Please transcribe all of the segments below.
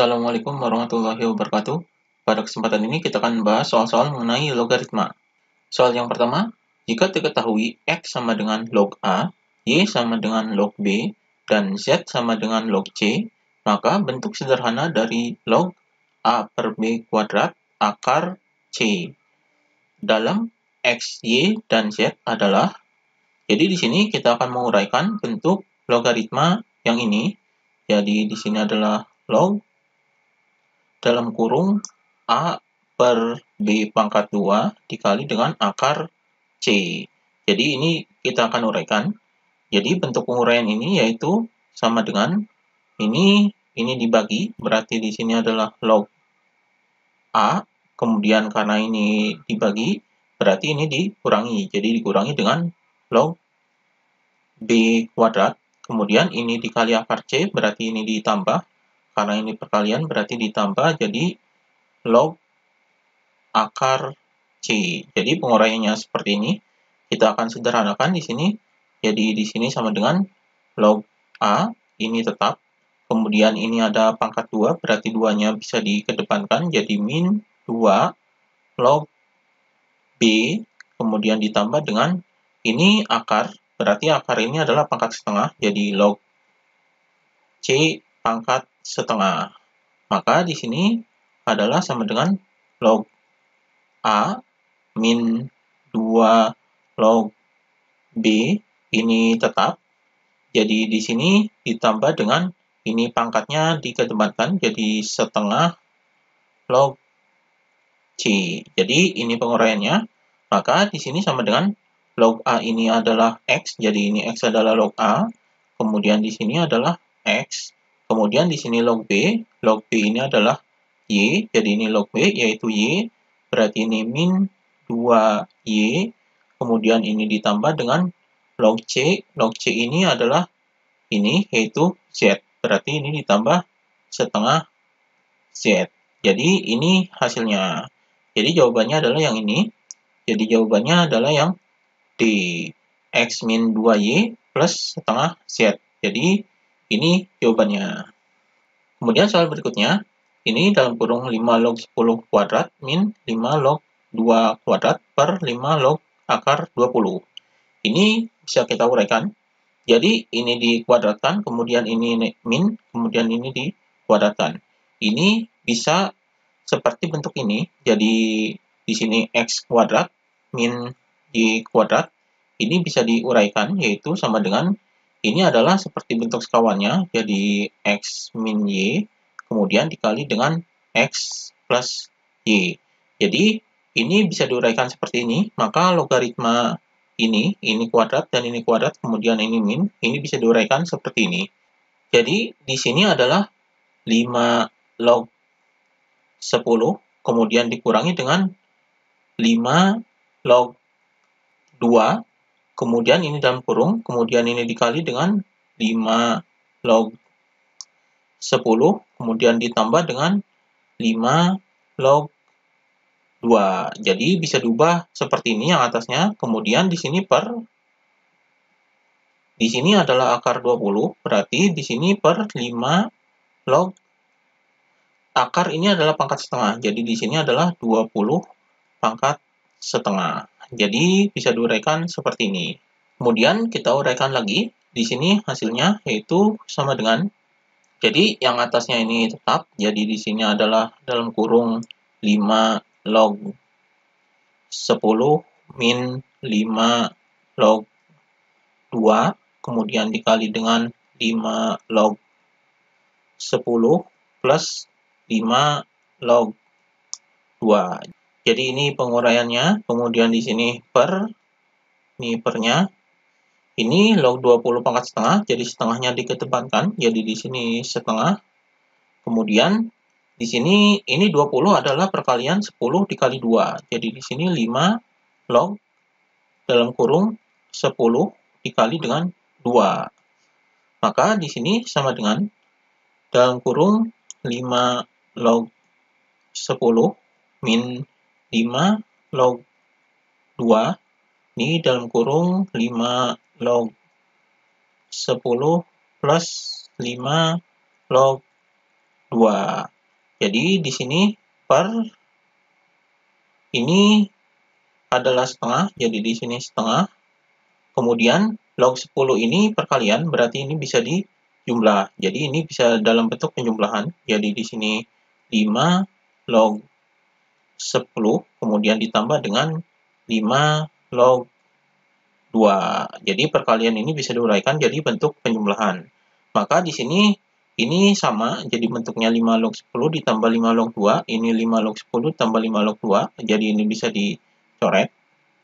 Assalamualaikum warahmatullahi wabarakatuh. Pada kesempatan ini kita akan membahas soal-soal mengenai logaritma. Soal yang pertama, jika diketahui X sama dengan log A, Y sama dengan log B, dan Z sama dengan log C, maka bentuk sederhana dari log A per B kuadrat akar C dalam X, Y, dan Z adalah. Jadi di sini kita akan menguraikan bentuk logaritma yang ini. Jadi di sini adalah log dalam kurung A per B pangkat 2 dikali dengan akar C. Jadi ini kita akan uraikan. Jadi bentuk penguraian ini yaitu sama dengan ini dibagi, berarti di sini adalah log A, kemudian karena ini dibagi, berarti ini dikurangi. Jadi dikurangi dengan log B kuadrat, kemudian ini dikali akar C, berarti ini ditambah. Karena ini perkalian berarti ditambah, jadi log akar C. Jadi penguraiannya seperti ini. Kita akan sederhanakan di sini. Jadi di sini sama dengan log A, ini tetap. Kemudian ini ada pangkat 2, berarti 2-nya bisa dikedepankan. Jadi min 2 log B, kemudian ditambah dengan ini akar. Berarti akar ini adalah pangkat setengah, jadi log C pangkat setengah. Maka di sini adalah sama dengan log A min 2 log B, ini tetap. Jadi di sini ditambah dengan ini pangkatnya dikedepankan, jadi setengah log C. Jadi ini penguraiannya. Maka di sini sama dengan log A ini adalah X, jadi ini X adalah log A. Kemudian di sini adalah X. Kemudian di sini log B ini adalah Y, jadi ini log B yaitu Y. Berarti ini min 2Y, kemudian ini ditambah dengan log C ini adalah ini, yaitu Z. Berarti ini ditambah setengah Z. Jadi ini hasilnya. Jadi jawabannya adalah yang ini. Jadi jawabannya adalah yang D. X min 2Y plus setengah Z. Jadi ini jawabannya. Kemudian soal berikutnya. Ini dalam kurung 5 log 10 kuadrat min 5 log 2 kuadrat per 5 log akar 20. Ini bisa kita uraikan. Jadi ini dikuadratkan, kemudian ini min, kemudian ini dikuadratkan. Ini bisa seperti bentuk ini. Jadi di sini X kuadrat min Y kuadrat. Ini bisa diuraikan, yaitu sama dengan ini adalah seperti bentuk sekawannya. Jadi X min Y, kemudian dikali dengan X plus Y. Jadi ini bisa diuraikan seperti ini, maka logaritma ini kuadrat dan ini kuadrat, kemudian ini min, ini bisa diuraikan seperti ini. Jadi di sini adalah 5 log 10, kemudian dikurangi dengan 5 log 2, kemudian ini dalam kurung, kemudian ini dikali dengan 5 log 10, kemudian ditambah dengan 5 log 2. Jadi bisa diubah seperti ini yang atasnya, kemudian di sini adalah akar 20, berarti di sini per 5 log akar ini adalah pangkat setengah. Jadi di sini adalah 20 pangkat setengah. Jadi bisa diuraikan seperti ini. Kemudian kita uraikan lagi. Di sini hasilnya yaitu sama dengan, jadi yang atasnya ini tetap. Jadi di sini adalah dalam kurung 5 log 10 min 5 log 2, kemudian dikali dengan 5 log 10 plus 5 log 2. Jadi ini penguraiannya, kemudian di sini ini pernya, ini log 20 pangkat setengah, jadi setengahnya dikedepankan, jadi di sini setengah. Kemudian di sini ini 20 adalah perkalian 10 dikali 2. Jadi di sini 5 log dalam kurung 10 dikali dengan 2. Maka di sini sama dengan dalam kurung 5 log 10 min 5 log 2, ini dalam kurung 5 log 10 plus 5 log 2. Jadi di sini per ini adalah setengah, jadi di sini setengah. Kemudian log 10 ini perkalian, berarti ini bisa dijumlah. Jadi ini bisa dalam bentuk penjumlahan. Jadi di sini 5 log 10, kemudian ditambah dengan 5 log 2. Jadi perkalian ini bisa diuraikan jadi bentuk penjumlahan. Maka di sini ini sama, jadi bentuknya 5 log 10 ditambah 5 log 2. Ini 5 log 10 tambah 5 log 2. Jadi ini bisa dicoret.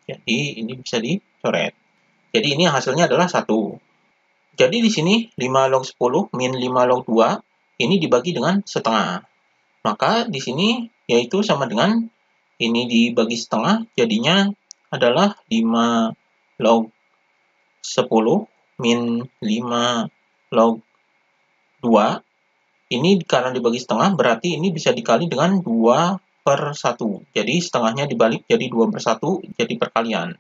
Jadi ini bisa dicoret. Jadi ini hasilnya adalah 1. Jadi di sini 5 log 10 min 5 log 2 ini dibagi dengan setengah. Maka di sini yaitu sama dengan ini dibagi setengah, jadinya adalah 5 log 10 min 5 log 2. Ini karena dibagi setengah, berarti ini bisa dikali dengan 2/1. Jadi setengahnya dibalik jadi 2/1, jadi perkalian.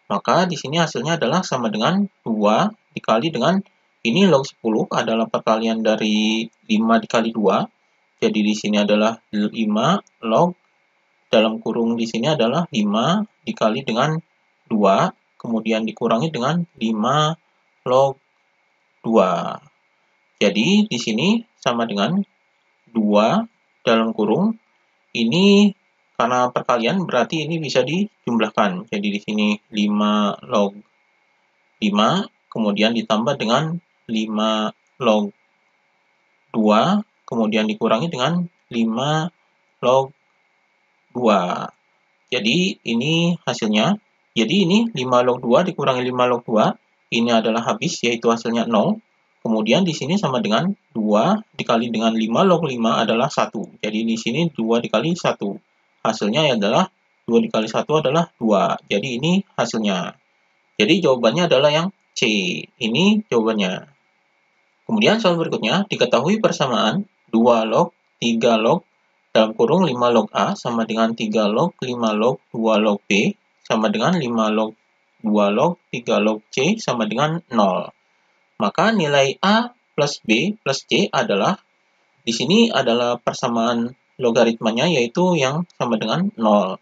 Maka di sini hasilnya adalah sama dengan 2 dikali dengan ini log 10 adalah perkalian dari 5 dikali 2. Jadi di sini adalah 5 log dalam kurung di sini adalah 5 dikali dengan 2, kemudian dikurangi dengan 5 log 2. Jadi di sini sama dengan 2 dalam kurung ini karena perkalian berarti ini bisa dijumlahkan. Jadi di sini 5 log 5 kemudian ditambah dengan 5 log 2 kemudian dikurangi dengan 5 log 2. Jadi ini hasilnya. Jadi ini 5 log 2 dikurangi 5 log 2 ini adalah habis yaitu hasilnya 0. Kemudian di sini sama dengan 2 dikali dengan 5 log 5 adalah 1. Jadi di sini 2 dikali 1. Hasilnya adalah 2 dikali 1 adalah 2. Jadi ini hasilnya. Jadi jawabannya adalah yang C. Ini jawabannya. Kemudian soal berikutnya, diketahui persamaan 2 log 3 log dalam kurung 5 log A sama dengan 3 log 5 log 2 log B sama dengan 5 log 2 log 3 log C sama dengan 0. Maka nilai A plus B plus C adalah, di sini adalah persamaan logaritmanya yaitu yang sama dengan 0.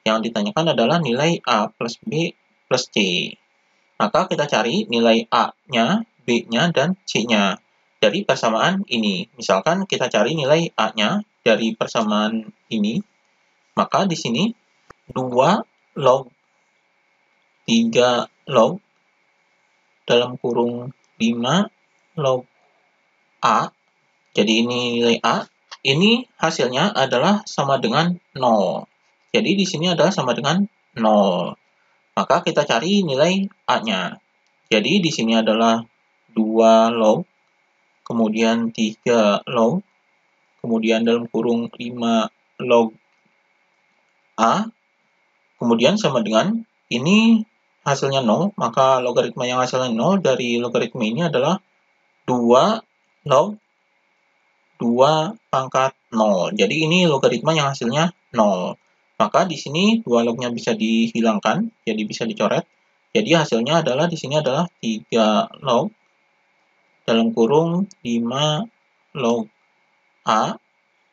Yang ditanyakan adalah nilai A plus B plus C. Maka kita cari nilai A-nya, B-nya, dan C-nya dari persamaan ini. Misalkan kita cari nilai A-nya dari persamaan ini, maka di sini 2 log 3 log dalam kurung 5 log A, jadi ini nilai A, ini hasilnya adalah sama dengan 0. Jadi di sini adalah sama dengan 0. Maka kita cari nilai A-nya. Jadi di sini adalah 2 log, kemudian 3 log, kemudian dalam kurung 5 log A, kemudian sama dengan ini hasilnya 0, maka logaritma yang hasilnya 0 dari logaritma ini adalah 2 log 2 pangkat 0. Jadi ini logaritma yang hasilnya 0. Maka di sini 2 lognya bisa dihilangkan, jadi bisa dicoret. Jadi hasilnya adalah di sini adalah 3 log dalam kurung 5 log A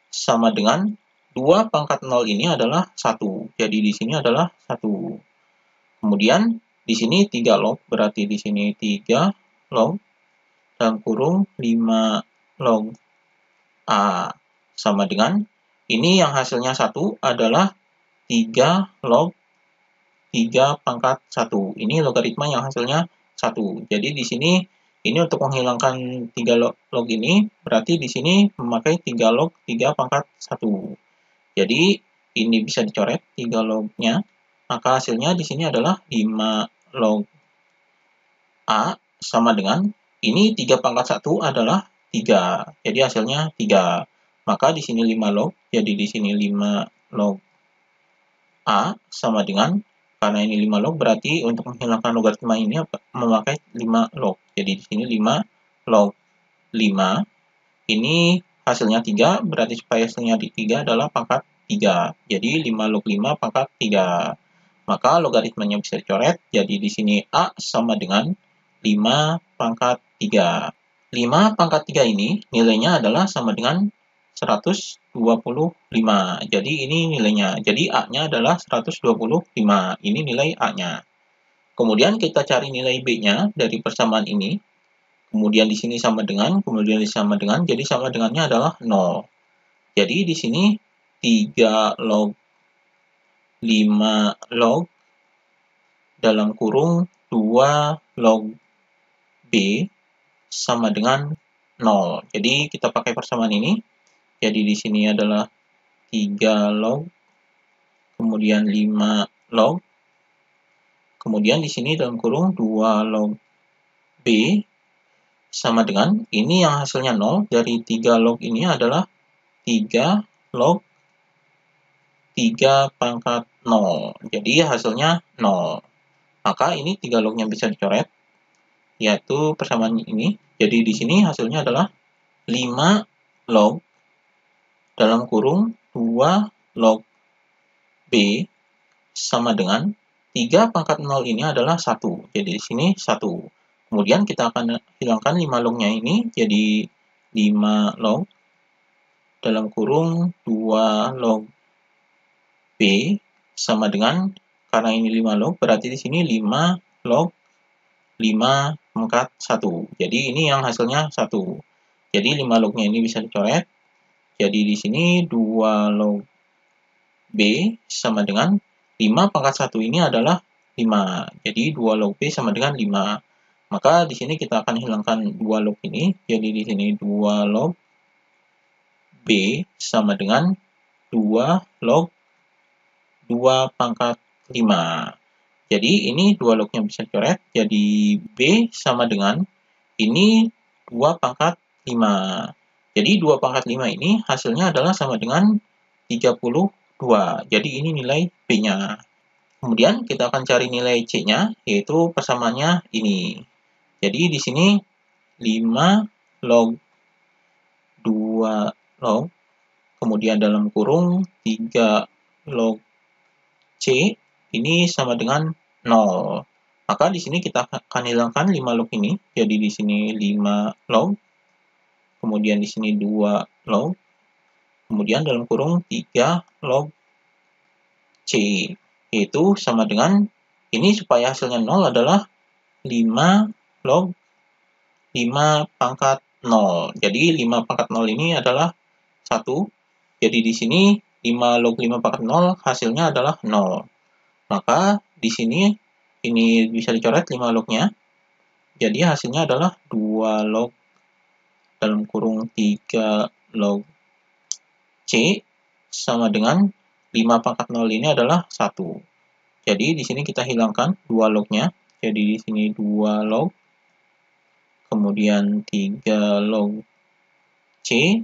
sama dengan 2 pangkat 0 ini adalah 1. Jadi di sini adalah 1. Kemudian di sini 3 log, berarti di sini 3 log dalam kurung 5 log A sama dengan ini yang hasilnya 1 adalah 3 log 3 pangkat 1. Ini logaritma yang hasilnya 1. Jadi di sini ini untuk menghilangkan 3 log ini berarti di sini memakai 3 log 3 pangkat 1. Jadi ini bisa dicoret 3 lognya. Maka hasilnya di sini adalah 5 log A sama dengan ini 3 pangkat 1 adalah 3. Jadi hasilnya 3. Maka di sini 5 log, jadi di sini 5 log A sama dengan, karena ini 5 log berarti untuk menghilangkan logaritma ini memakai 5 log. Jadi di sini 5 log 5. Ini hasilnya 3, berarti supaya hasilnya di 3 adalah pangkat 3. Jadi 5 log 5 pangkat 3. Maka logaritmanya bisa dicoret, jadi di sini A sama dengan 5 pangkat 3. 5 pangkat 3 ini nilainya adalah sama dengan 125. Jadi ini nilainya. Jadi A-nya adalah 125. Ini nilai A-nya. Kemudian kita cari nilai B-nya dari persamaan ini. Kemudian di sini sama dengan, kemudian di sama dengan, jadi sama dengannya adalah 0. Jadi di sini 3 log 5 log dalam kurung 2 log B sama dengan 0. Jadi kita pakai persamaan ini. Jadi di sini adalah 3 log, kemudian 5 log, kemudian di sini dalam kurung 2 log B sama dengan, ini yang hasilnya 0, dari 3 log ini adalah 3 log 3 pangkat 0. Jadi hasilnya 0. Maka ini 3 lognya bisa dicoret, yaitu persamaan ini. Jadi di sini hasilnya adalah 5 log dalam kurung 2 log B sama dengan 3 pangkat 0 ini adalah 1. Jadi di sini 1. Kemudian kita akan hilangkan 5 lognya ini, jadi 5 log dalam kurung 2 log B sama dengan, karena ini 5 log, berarti di sini 5 log 5 pangkat 1. Jadi ini yang hasilnya 1. Jadi 5 lognya ini bisa dicoret. Jadi di sini 2 log B sama dengan 5 pangkat 1 ini adalah 5. Jadi 2 log B sama dengan 5. Maka di sini kita akan hilangkan 2 log ini. Jadi di sini 2 log B sama dengan 2 log 2 pangkat 5. Jadi ini 2 lognya bisa dicoret. Jadi B sama dengan ini 2 pangkat 5. Jadi 2 pangkat 5 ini hasilnya adalah sama dengan 32. Jadi ini nilai B-nya. Kemudian kita akan cari nilai C-nya, yaitu persamaannya ini. Jadi di sini 5 log 2 log, kemudian dalam kurung 3 log C, ini sama dengan 0. Maka di sini kita akan hilangkan 5 log ini. Jadi di sini 5 log, kemudian di sini 2 log, kemudian dalam kurung 3 log C, yaitu sama dengan, ini supaya hasilnya 0 adalah 5 log 5 pangkat 0. Jadi 5 pangkat 0 ini adalah 1. Jadi di sini 5 log 5 pangkat 0 hasilnya adalah 0. Maka di sini ini bisa dicoret 5 lognya. Jadi hasilnya adalah 2 log dalam kurung 3 log C sama dengan 5 pangkat 0 ini adalah 1. Jadi di sini kita hilangkan 2 lognya. Jadi di sini 2 log, kemudian 3 log C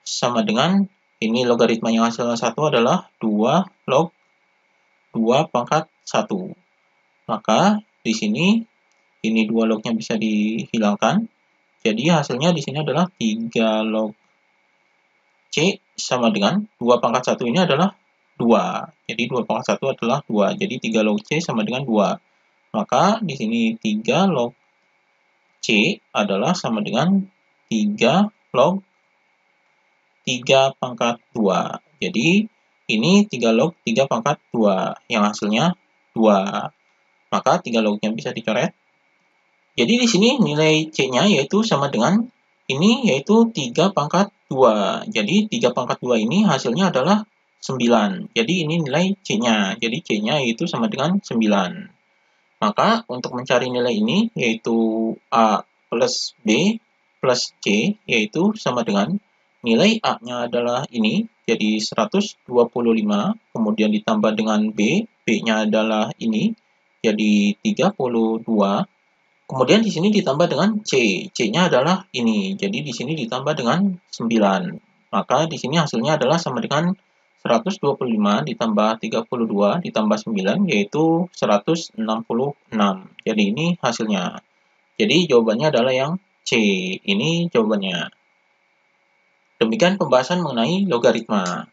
sama dengan, ini logaritma yang hasilnya 1 adalah 2 log 2 pangkat 1. Maka di sini ini 2 lognya bisa dihilangkan. Jadi hasilnya di sini adalah 3 log C sama dengan 2 pangkat 1 ini adalah 2. Jadi 2 pangkat 1 adalah 2. Jadi 3 log C sama dengan 2. Maka di sini 3 log C adalah sama dengan 3 log 3 pangkat 2. Jadi ini 3 log 3 pangkat 2 yang hasilnya 2. Maka 3 lognya bisa dicoret. Jadi di sini nilai C-nya yaitu sama dengan ini, yaitu 3 pangkat 2. Jadi 3 pangkat 2 ini hasilnya adalah 9. Jadi ini nilai C-nya. Jadi C-nya yaitu sama dengan 9. Maka untuk mencari nilai ini, yaitu A plus B plus C, yaitu sama dengan nilai A-nya adalah ini, jadi 125, kemudian ditambah dengan B, B-nya adalah ini, jadi 32. Kemudian di sini ditambah dengan C. C-nya adalah ini. Jadi di sini ditambah dengan 9. Maka di sini hasilnya adalah sama dengan 125 ditambah 32 ditambah 9, yaitu 166. Jadi ini hasilnya. Jadi jawabannya adalah yang C. Ini jawabannya. Demikian pembahasan mengenai logaritma.